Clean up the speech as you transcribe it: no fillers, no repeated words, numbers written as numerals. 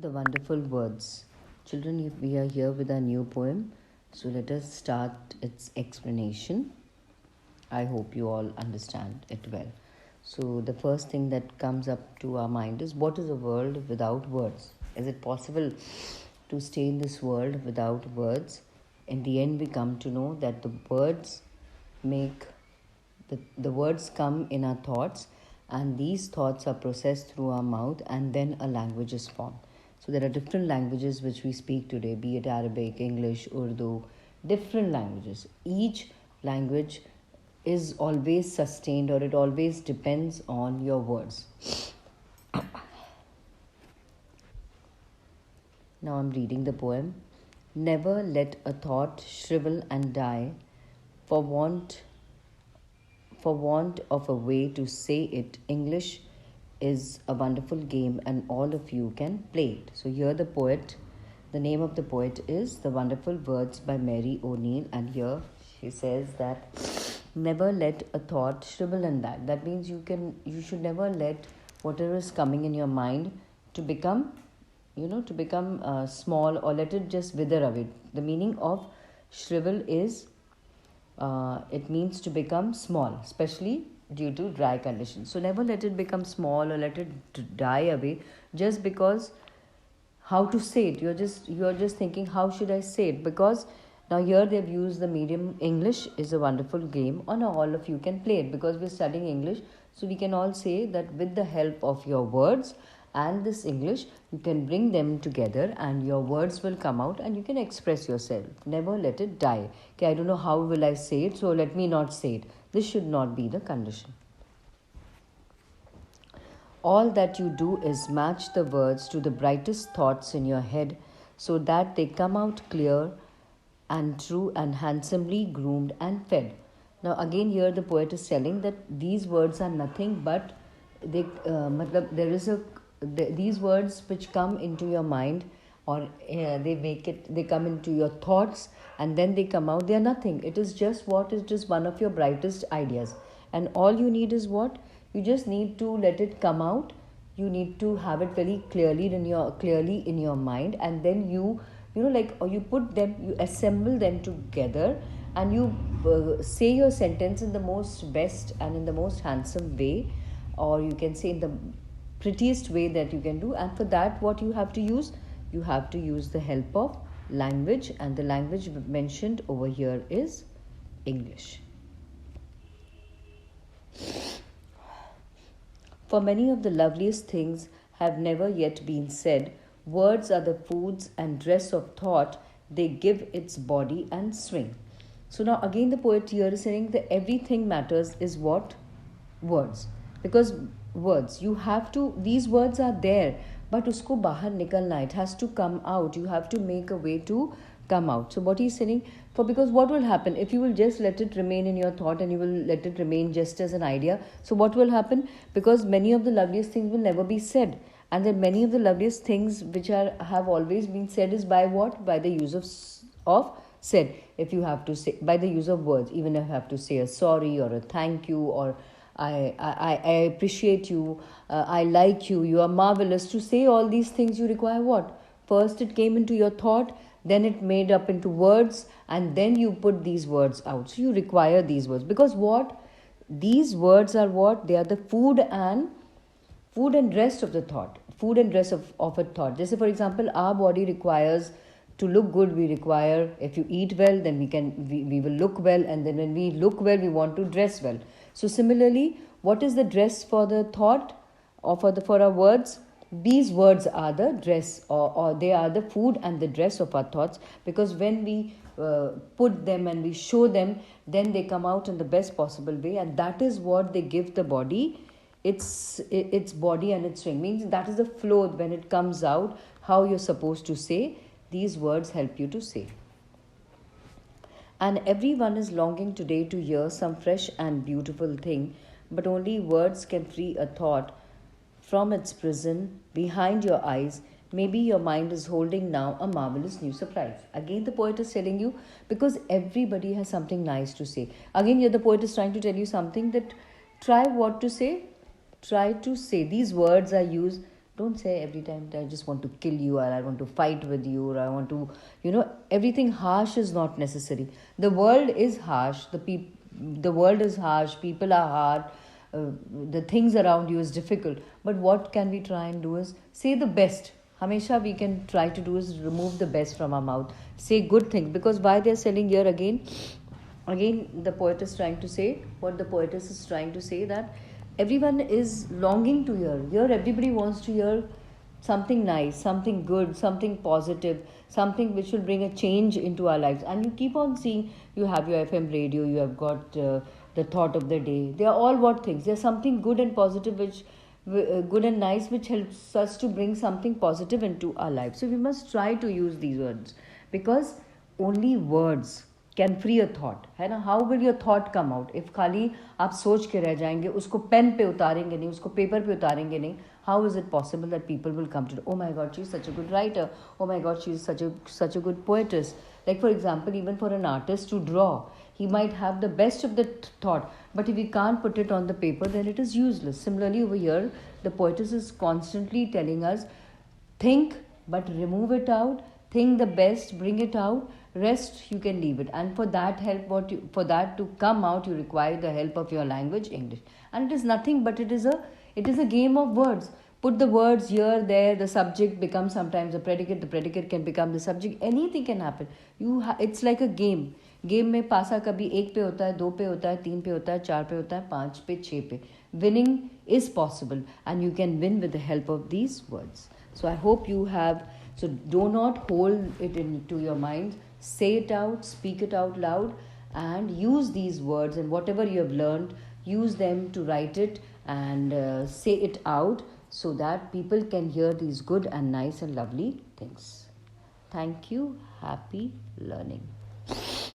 The wonderful words. Children, we are here with our new poem, so let us start its explanation. I hope you all understand it well. So, the first thing that comes up to our mind is, what is a world without words? Is it possible to stay in this world without words? In the end, we come to know that make the words come in our thoughts, and these thoughts are processed through our mouth, and then a language is formed. So there are different languages which we speak today, be it Arabic, English, Urdu, different languages. Each language is always sustained, or it always depends on your words. Now I'm reading the poem. Never let a thought shrivel and die for want of a way to say it. English is a wonderful game and all of you can play it. So here the name of the poet is The Wonderful Words by Mary O'Neill, and here she says that never let a thought shrivel and die. That means you should never let whatever is coming in your mind to become small, or let it just wither away. The meaning of shrivel is it means to become small, especially due to dry conditions. So never let it become small or let it die away just because how to say it. You're just thinking, how should I say it? Because now here they've used the medium English is a wonderful game, or now all of you can play it because we're studying English. So we can all say that with the help of your words and this English, you can bring them together and your words will come out and you can express yourself. Never let it die. Okay, I don't know how will I say it, so let me not say it. This should not be the condition. All that you do is match the words to the brightest thoughts in your head so that they come out clear and true and handsomely groomed and fed. Now again here the poet is telling that these words are nothing but there is these words which come into your mind, or they come into your thoughts and then they come out. They are nothing. It is just one of your brightest ideas, and all you need is what you just need to let it come out. You need to have it very clearly in your mind, and then you put them, you assemble them together, and you say your sentence in the most best and in the most handsome way, or you can say in the prettiest way that you can do. And for that, what you have to use, the help of language, and the language mentioned over here is English. For many of the loveliest things have never yet been said. Words are the foods and dress of thought, they give its body and swing. So now again the poet here is saying that everything matters is what? Words. Because words, you have to, these words are there, but usko bahar nikalna, it has to come out. You have to make a way to come out. So what he's saying, because what will happen if you will just let it remain in your thought and you will let it remain just as an idea? So what will happen? Because many of the loveliest things will never be said, and then many of the loveliest things which have always been said is by what? By the use of said. If you have to say by the use of words, even if you have to say a sorry or a thank you, or I appreciate you, I like you, you are marvelous. To say all these things, you require what? First, it came into your thought, then it made up into words, and then you put these words out. So you require these words, because what? These words are what? They are the food and rest of the thought. Food and rest of a thought. Just say, for example, our body requires to look good. We require, if you eat well, then we will look well, and then when we look well, we want to dress well. So similarly, what is the dress for the thought, or for our words? These words are the dress, or they are the food and the dress of our thoughts, because when we put them and we show them, then they come out in the best possible way, and that is what they give the body its body and its swing. Means that is the flow when it comes out, how you're supposed to say. These words help you to say. And everyone is longing today to hear some fresh and beautiful thing, but only words can free a thought from its prison behind your eyes. Maybe your mind is holding now a marvelous new surprise. Again, the poet is telling you, because everybody has something nice to say. Again, here the poet is trying to tell you something, that try what to say. Try to say. These words are used Don't say every time that I just want to kill you, or I want to fight with you, or I want to, everything harsh is not necessary. The world is harsh. The world is harsh. People are hard. The things around you is difficult. But what can we try and do is say the best. Hamesha we can try to do is remove the best from our mouth. Say good things, because why they're selling here again the poet is trying to say, what the poetess is trying to say, that everyone is longing to hear. Here everybody wants to hear something nice, something good, something positive, something which will bring a change into our lives. And you keep on seeing, you have your FM radio, you have got the thought of the day. They are all what things? They are something good and positive, which good and nice, which helps us to bring something positive into our life. So we must try to use these words, because only words can free a thought, है ना. How will your thought come out if खाली आप सोच के रह जाएंगे, उसको pen पे उतारेंगे नहीं, उसको पेपर पे उतारेंगे नहीं. How is it possible that people will come to, oh my god she is such a good writer, oh my god she is such a good poetess. Like for example, even for an artist to draw, he might have the best of the thought, but if he can't put it on the paper, then it is useless. Similarly over here, the poetess is constantly telling us, think but remove it out, think the best, bring it out, rest you can leave it. And for that help, for that to come out, you require the help of your language, English. And it is nothing but it is a game of words. Put the words here, there, the subject becomes sometimes a predicate, the predicate can become the subject, anything can happen. It's like a game. Game में पासा कभी 1 पे होता है, 2 पे होता है, 3 पे होता है, 4 पे होता है, 5 पे, 6 पे. Winning is possible, and you can win with the help of these words. So I hope you have. So do not hold it into your mind. Say it out, speak it out loud, and use these words, and whatever you have learned, use them to write it and say it out, so that people can hear these good and nice and lovely things. Thank you. Happy learning.